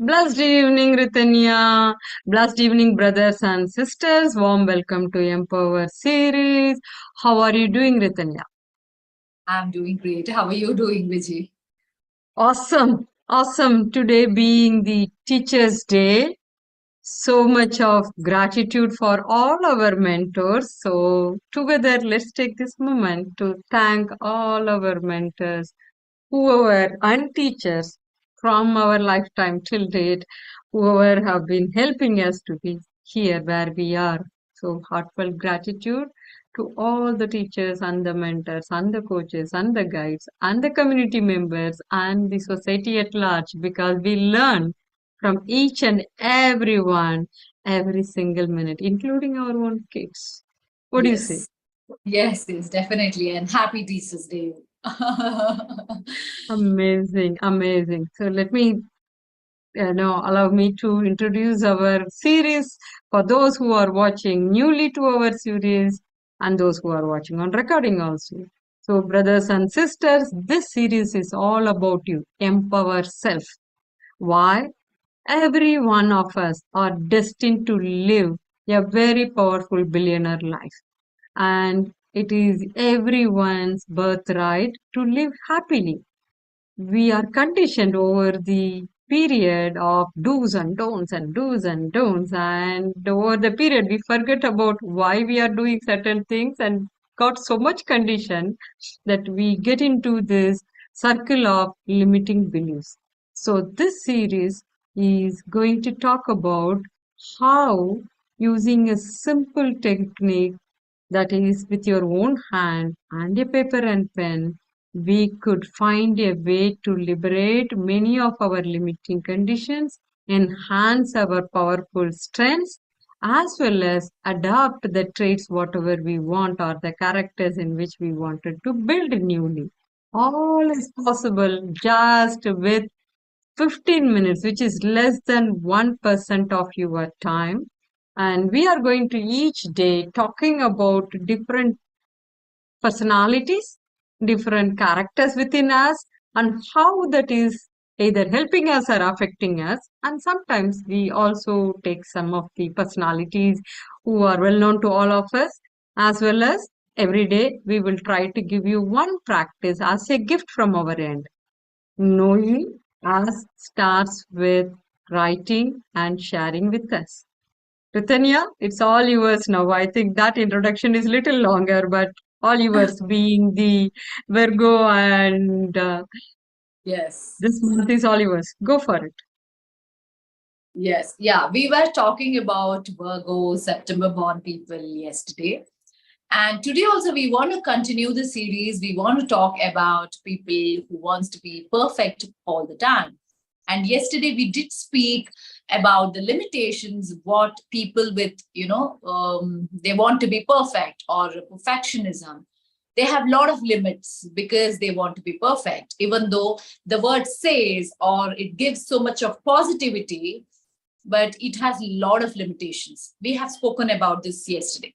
Blessed evening, Ritanya. Blessed evening, brothers and sisters. Warm welcome to Empower series. How are you doing, Ritanya? I'm doing great. How are you doing, Vijay? Awesome. Awesome. Today being the Teachers' Day. So much of gratitude for all our mentors. So, together, let's take this moment to thank all our mentors whoever and teachers from our lifetime till date, whoever have been helping us to be here where we are. So heartfelt gratitude to all the teachers and the mentors and the coaches and the guides and the community members and the society at large because we learn from each and everyone every single minute, including our own kids. What do you say? Yes, yes, definitely. And happy Teachers Day. Amazing, amazing. So let me allow me to introduce our series for those who are watching newly to our series and those who are watching on recording also. So, brothers and sisters, this series is all about you. Empower self. Why? Every one of us are destined to live a very powerful billionaire life. And it is everyone's birthright to live happily. We are conditioned over the period of do's and don'ts and do's and don'ts, and over the period we forget about why we are doing certain things and got so much condition that we get into this circle of limiting beliefs. So this series is going to talk about how using a simple technique, that is with your own hand and a paper and pen, we could find a way to liberate many of our limiting conditions, enhance our powerful strengths, as well as adapt the traits whatever we want or the characters in which we wanted to build newly. All is possible just with 15 minutes, which is less than 1% of your time. And we are going to each day talking about different personalities, different characters within us, and how that is either helping us or affecting us. And sometimes we also take some of the personalities who are well known to all of us, as well as every day we will try to give you one practice as a gift from our end. Knowing us starts with writing and sharing with us. Ritanya, it's all yours now. I think that introduction is little longer, but all yours being the Virgo and Yes, this month is all yours. Go for it. yes. Yeah, we were talking about Virgo, September born people yesterday. And today also we want to continue the series. We want to talk about people who wants to be perfect all the time. And yesterday we did speak about the limitations, what people with, they want to be perfect or perfectionism. They have a lot of limits because they want to be perfect, even though the word says or it gives so much of positivity, but it has a lot of limitations. We have spoken about this yesterday.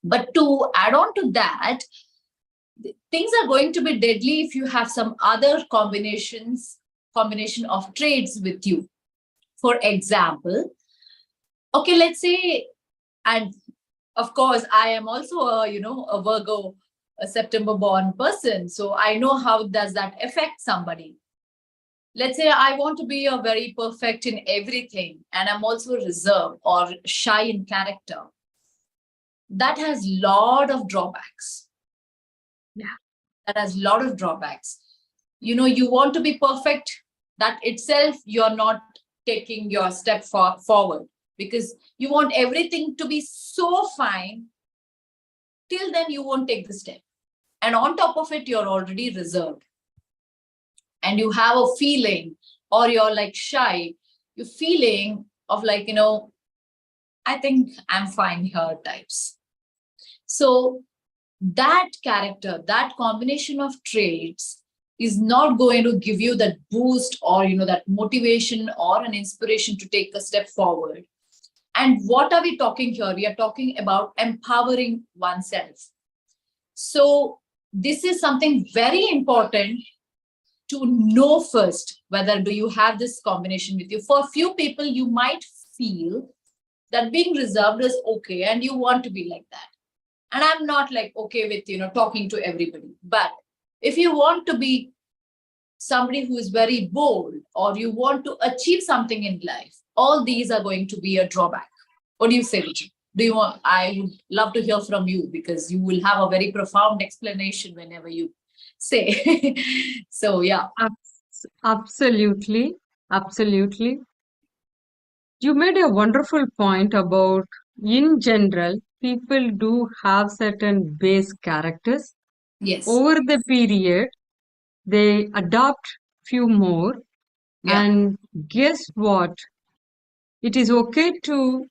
But to add on to that, things are going to be deadly if you have some other combination of traits with you. For example, okay, let's say, and of course, I am also a Virgo, a September born person, so I know how does that affect somebody. Let's say I want to be a very perfect in everything, and I'm also reserved or shy in character. That has lot of drawbacks. Yeah. That has a lot of drawbacks. You want to be perfect, that itself you're not taking your step forward, because you want everything to be so fine. Till then you won't take the step, and on top of it you're already reserved, and you have a feeling, or you're like shy, you're feeling of like, I think I'm fine here types. So that character, that combination of traits is not going to give you that boost, or that motivation or an inspiration to take a step forward. And what are we talking here? We are talking about empowering oneself. So this is something very important to know first whether do you have this combination with you. For a few people, you might feel that being reserved is okay and you want to be like that. And I'm not like okay with, talking to everybody. But if you want to be somebody who is very bold or you want to achieve something in life, all these are going to be a drawback. What do you say, Vijay? Do you want? I would love to hear from you because you will have a very profound explanation whenever you say. So yeah. Absolutely. Absolutely. You made a wonderful point about, in general, people do have certain base characters. Yes. Over the period, they adopt few more. Yeah. And guess what? It is okay to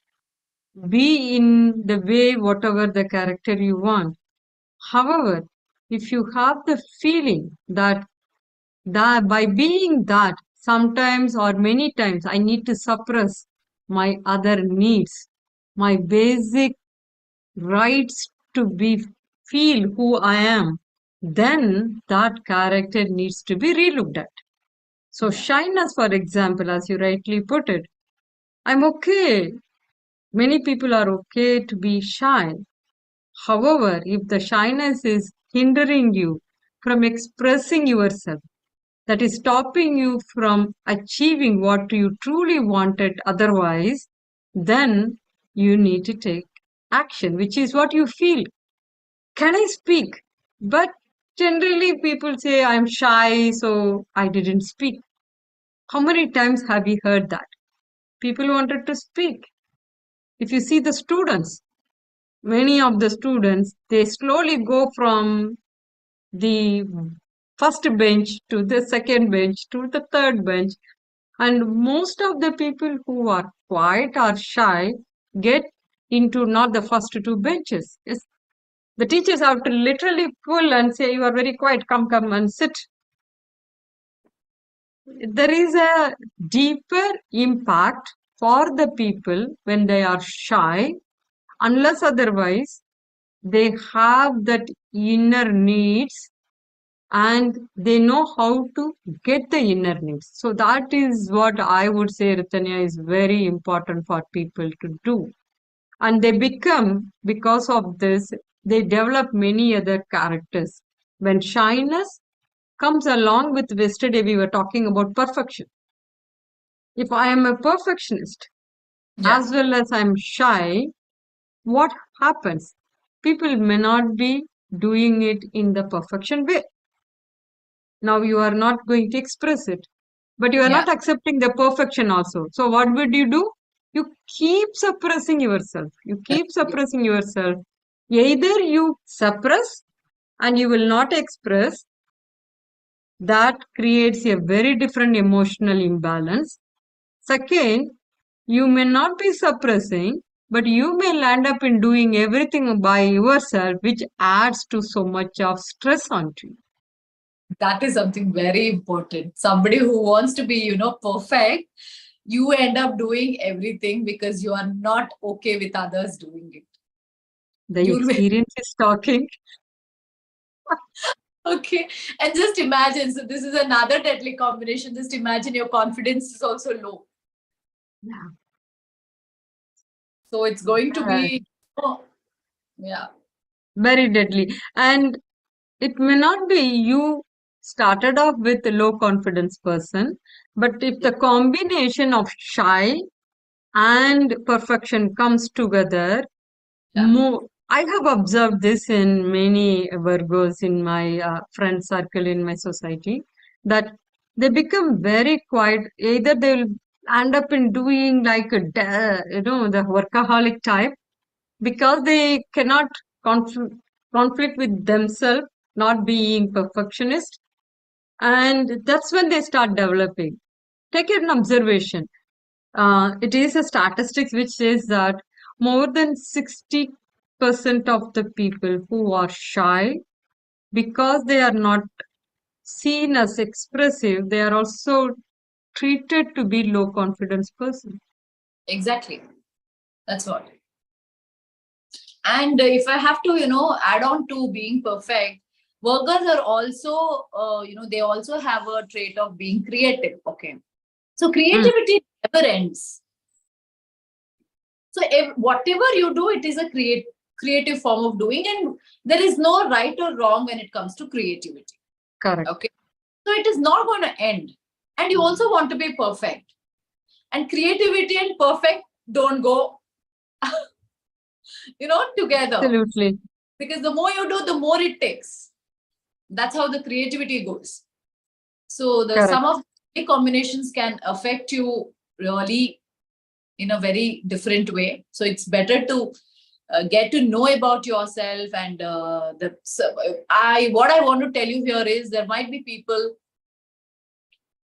be in the way, whatever the character you want. However, if you have the feeling that by being that, sometimes or many times I need to suppress my other needs, my basic rights to be feel who I am, then that character needs to be relooked at. So Yeah. shyness, for example, as you rightly put it, I'm okay. Many people are okay to be shy. However, if the shyness is hindering you from expressing yourself, that is stopping you from achieving what you truly wanted otherwise, then you need to take action, which is what you feel. Can I speak? But generally, people say, I'm shy, so I didn't speak. How many times have you heard that? People wanted to speak. If you see the students, many of the students, they slowly go from the first bench to the second bench to the third bench. And most of the people who are quiet or shy get into not the first two benches. Yes. The teachers have to literally pull and say, you are very quiet, come and sit. There is a deeper impact for the people when they are shy, unless otherwise they have that inner needs and they know how to get the inner needs. So that is what I would say, Ritanya, is very important for people to do. And they become, because of this, they develop many other characters. When shyness comes along with, yesterday we were talking about perfection. If I am a perfectionist Yeah. as well as I'm shy, what happens? People may not be doing it in the perfection way. Now you are not going to express it, but you are Yeah. not accepting the perfection also. So what would you do? You keep suppressing yourself. You keep Yeah. suppressing yourself. Either you suppress and you will not express, that creates a very different emotional imbalance. Second, you may not be suppressing, but you may land up in doing everything by yourself, which adds to so much of stress onto you. That is something very important. Somebody who wants to be, perfect, you end up doing everything because you are not okay with others doing it. The You'll be experience is talking. okay. And just imagine, so this is another deadly combination. Just imagine your confidence is also low. Yeah. So it's going to Uh, be, oh, yeah. very deadly. And it may not be you started off with a low confidence person, but if Yeah. the combination of shy and perfection comes together, Yeah. more. I have observed this in many Virgos in my friend circle in my society, that they become very quiet. Either they'll end up in doing like the workaholic type, because they cannot conflict with themselves, not being perfectionist, and that's when they start developing. Take an observation. It is a statistics which says that more than 60% of the people who are shy, because they are not seen as expressive, they are also treated to be low confidence person. Exactly. That's what. And if I have to, add on to being perfect, Workers are also, they also have a trait of being creative. Okay. So creativity never ends. So if, whatever you do, it is a creative form of doing, and there is no right or wrong when it comes to creativity. Correct. Okay. So it is not going to end. And you also want to be perfect. And creativity and perfect don't go, together. Absolutely. Because the more you do, the more it takes. That's how the creativity goes. So the Correct. sum of combinations can affect you really in a very different way. So it's better to get to know about yourself. And what I want to tell you here is there might be people,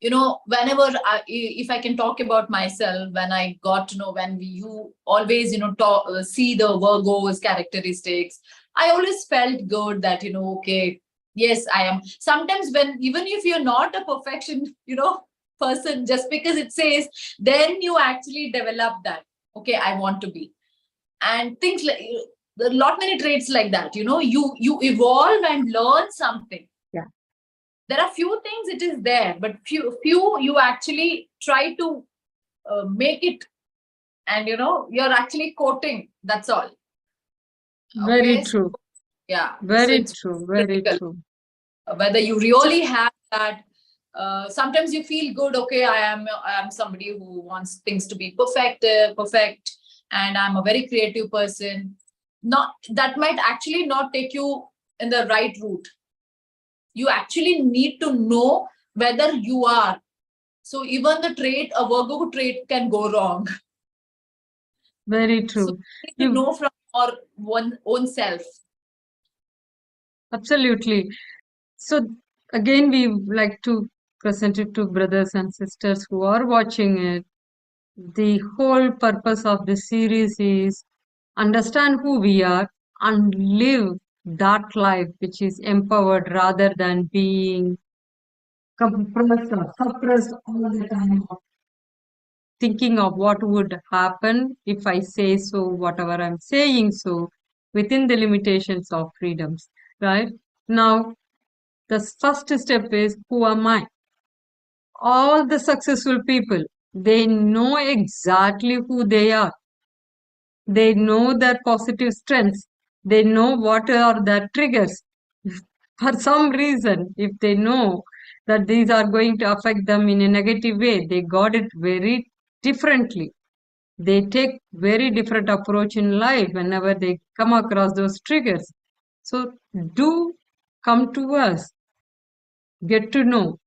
whenever if I can talk about myself, when I got to know, when you always, see the Virgo's characteristics, I always felt good that, okay, yes, I am. Sometimes when, even if you're not a perfection, person, just because it says, then you actually develop that. Okay, I want to be. And things like, a lot many traits like that, you evolve and learn something. Yeah. There are few things it is there, but few you actually try to make it, and you're actually quoting. That's all. Very Okay. So, true. yeah. So Very it's true. Very critical true. whether you So, really have that. Sometimes you feel good. Okay, I am somebody who wants things to be perfect, and I'm a very creative person. Not that might actually not take you in the right route. You actually need to know whether you are. So even the trait, a Virgo trait can go wrong. very So true. you need to You know from your one own self. absolutely. So again, we like to present it to brothers and sisters who are watching it. The whole purpose of this series is understand who we are and live that life which is empowered rather than being compressed or suppressed all the time, thinking of what would happen if I say so, whatever I'm saying so, within the limitations of freedoms, right? Now, the first step is who am I? All the successful people, they know exactly who they are. They know their positive strengths. They know what are their triggers. For some reason, if they know that these are going to affect them in a negative way, they got it very differently. They take very different approach in life whenever they come across those triggers. So do come to us, get to know.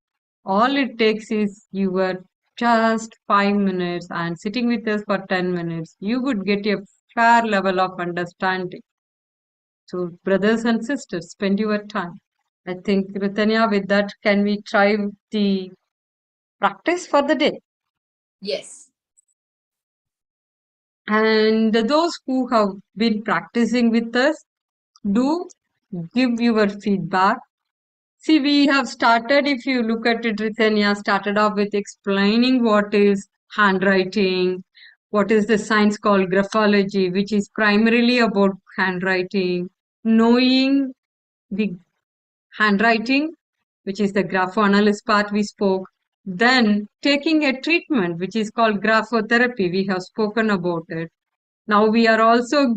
All it takes is you were just 5 minutes and sitting with us for 10 minutes. You would get a fair level of understanding. So, brothers and sisters, spend your time. I think, Ritanya, with that, can we try the practice for the day? Yes. And those who have been practicing with us, do give your feedback. See, we have started, if you look at it, Ritanya started off with explaining what is handwriting, what is the science called graphology, which is primarily about handwriting, knowing the handwriting, which is the graphoanalysis part we spoke, then taking a treatment, which is called graphotherapy. We have spoken about it. Now we are also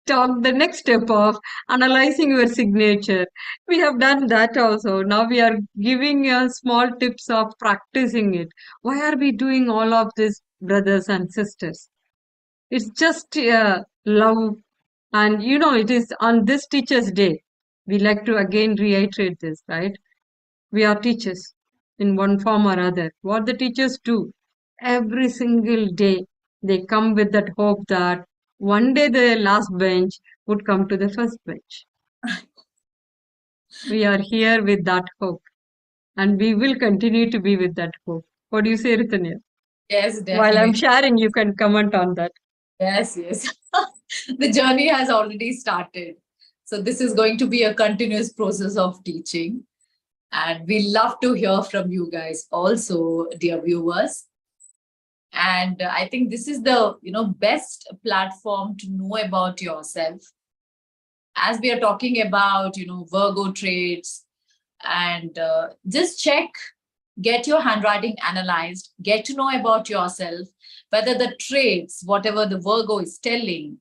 talk the next step of analyzing your signature. We have done that also. Now we are giving you small tips of practicing it. Why are we doing all of this, brothers and sisters? It's just love. And it is on this Teacher's Day. We like to again reiterate this, right? We are teachers in one form or other. What the teachers do every single day, they come with that hope that one day the last bench would come to the first bench. We are here with that hope, and we will continue to be with that hope. What do you say, Ritanya? Yes, While I'm definitely. sharing, you can comment on that. Yes, yes. The journey has already started. So this is going to be a continuous process of teaching. And we love to hear from you guys also, dear viewers. And I think this is the best platform to know about yourself. as we are talking about, Virgo traits, and just check, get your handwriting analyzed, get to know about yourself, whether the traits, whatever the Virgo is telling,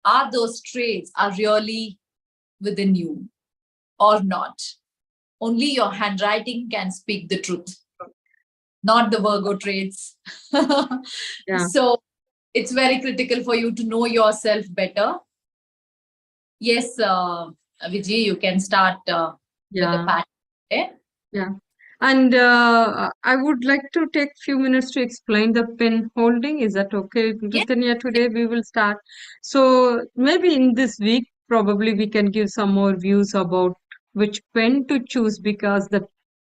are those traits are really within you or not. Only your handwriting can speak the truth, not the Virgo traits. Yeah. So it's very critical for you to know yourself better. Yes, Vijay, you can start with the Yeah. pattern. Okay? Yeah. And I would like to take few minutes to explain the pen holding. Is that okay? Yes. Ritanya, today we will start. So maybe in this week, probably we can give some more views about which pen to choose, because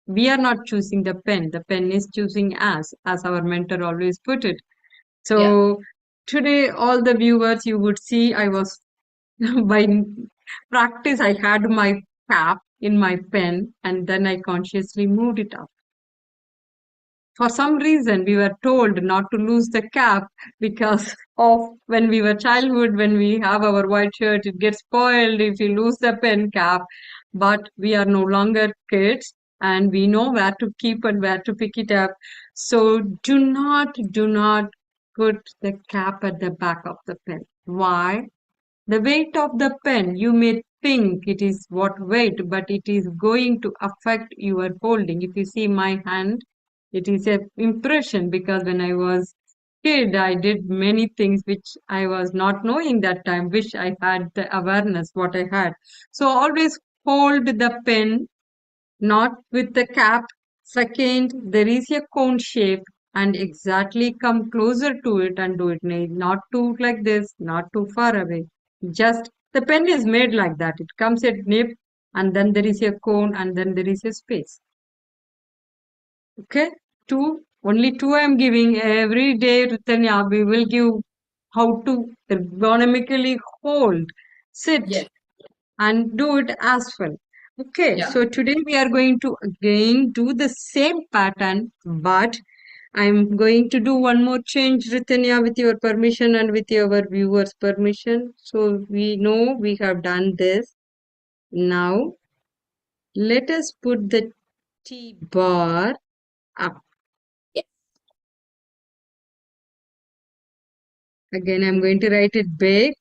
we are not choosing the pen. The pen is choosing us, as our mentor always put it. Yeah. So today, all the viewers, you would see I was by practice, I had my cap in my pen and then I consciously moved it up. For some reason, we were told not to lose the cap because of when we were childhood, when we have our white shirt, it gets spoiled if you lose the pen cap. But we are no longer kids and we know where to keep and where to pick it up. So do not put the cap at the back of the pen. Why? The weight of the pen, you may think it is what weight, but it is going to affect your holding. If you see my hand, it is a impression, because when I was kid, I did many things which I was not knowing that time. Wish I had the awareness what I had. So always hold the pen not with the cap. Second, there is a cone shape and exactly come closer to it and do it. Not too like this, not too far away. Just the pen is made like that. It comes at nib and then there is a cone and then there is a space. Okay? Only two I am giving. Every day, Ritanya, we will give how to ergonomically hold, sit, Yes. and do it as well. Okay, Yeah. so today we are going to again do the same pattern, but I'm going to do one more change, Ritanya, with your permission and with our viewers' permission. So we know we have done this. Now, let us put the T bar up. Yes. Again, I'm going to write it big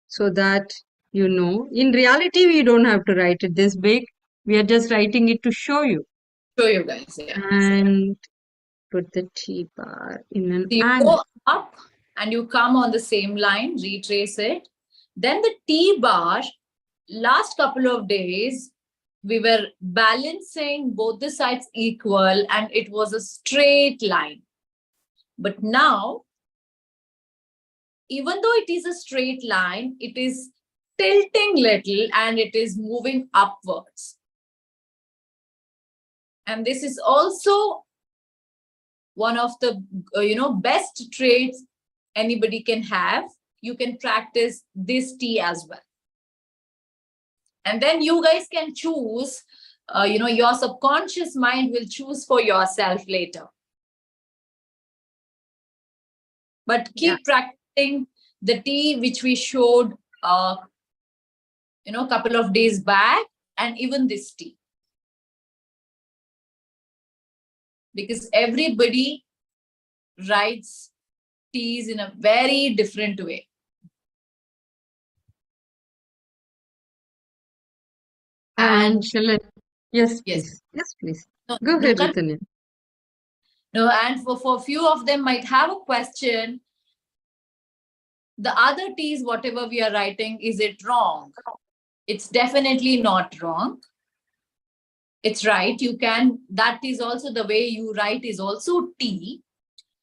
so that you know. In reality, we don't have to write it this big. We are just writing it to show you. Show you guys. Yeah. And put the T bar in an So you angle. go up and you come on the same line, retrace it. Then the T bar, last couple of days, we were balancing both the sides equal and it was a straight line. But now, even though it is a straight line, it is tilting little and it is moving upwards. And this is also one of the best traits anybody can have. You can practice this T as well. And then you guys can choose, your subconscious mind will choose for yourself later. But keep practicing the T which we showed, a couple of days back, and even this T. Because everybody writes T's in a very different way. And shall I? Yes, Yes. please. Yes, please. No, Go no, ahead, Ritanya. no, and for a few of them might have a question. The other T's, whatever we are writing, is it wrong? It's definitely not wrong. It's right. You can, that is also the way you write is also T,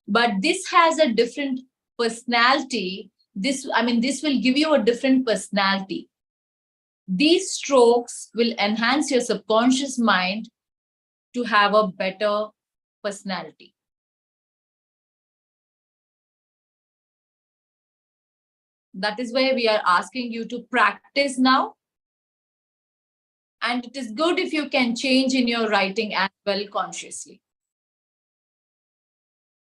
but this has a different personality. This will give you a different personality. These strokes will enhance your subconscious mind to have a better personality. That is why we are asking you to practice now. And it is good if you can change in your writing as well consciously.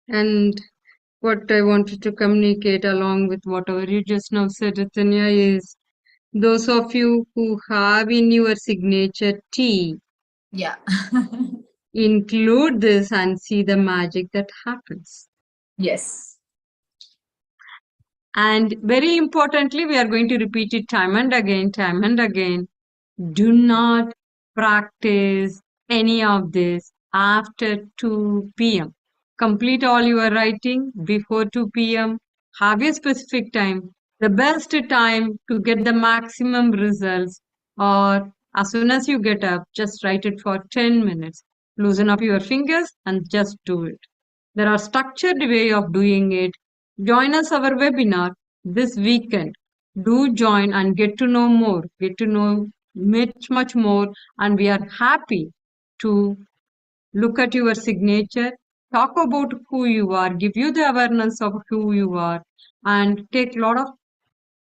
And what I wanted to communicate along with whatever you just now said, Ritanya, is Those of you who have in your signature tea, Yeah. include this and see the magic that happens. Yes. And very importantly, we are going to repeat it time and again, time and again. Do not practice any of this after 2 p.m. Complete all your writing before 2 p.m. Have a specific time. The best time to get the maximum results, or as soon as you get up, just write it for 10 minutes. Loosen up your fingers and just do it. There are structured way of doing it. Join us our webinar this weekend. Do join and get to know more, get to know much more, and we are happy to look at your signature, talk about who you are, give you the awareness of who you are, and take a lot of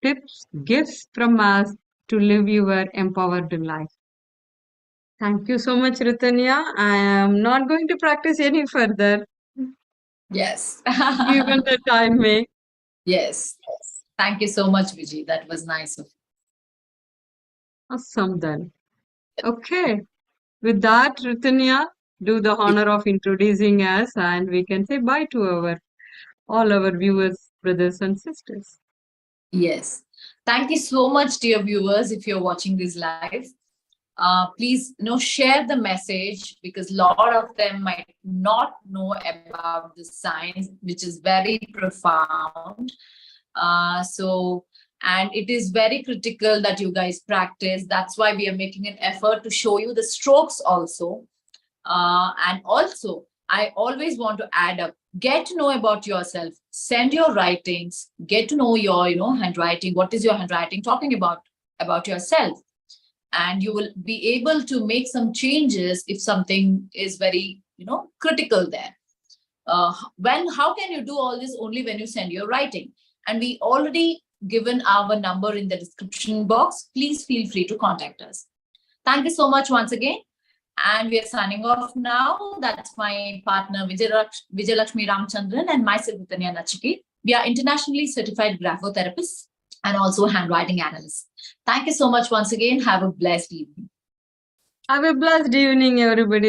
tips, gifts from us to live your empowered life. Thank you so much, Ritanya. I am not going to practice any further, Yes. given the time may. Yes. Thank you so much, Vijay. That was nice of you. Awesome then. Okay. With that, Ritanya, do the honor of introducing us and we can say bye to all our viewers, brothers and sisters. Yes. Thank you so much, dear viewers, if you're watching this live. Please, share the message, because a lot of them might not know about the science, which is very profound. And it is very critical that you guys practice. That's why we are making an effort to show you the strokes also. And also, I always want to add up, get to know about yourself, send your writings, get to know your, handwriting. What is your handwriting talking about yourself? And you will be able to make some changes if something is very, critical there. How can you do all this? Only when you send your writing. And we already given our number in the description box. Please feel free to contact us. Thank you so much once again. And we are signing off now. That's my partner Vijayalakshmi Ramchandran and myself, Ritanya Nachiki. We are internationally certified graphotherapists and also handwriting analysts. Thank you so much once again. Have a blessed evening. Have a blessed evening, everybody.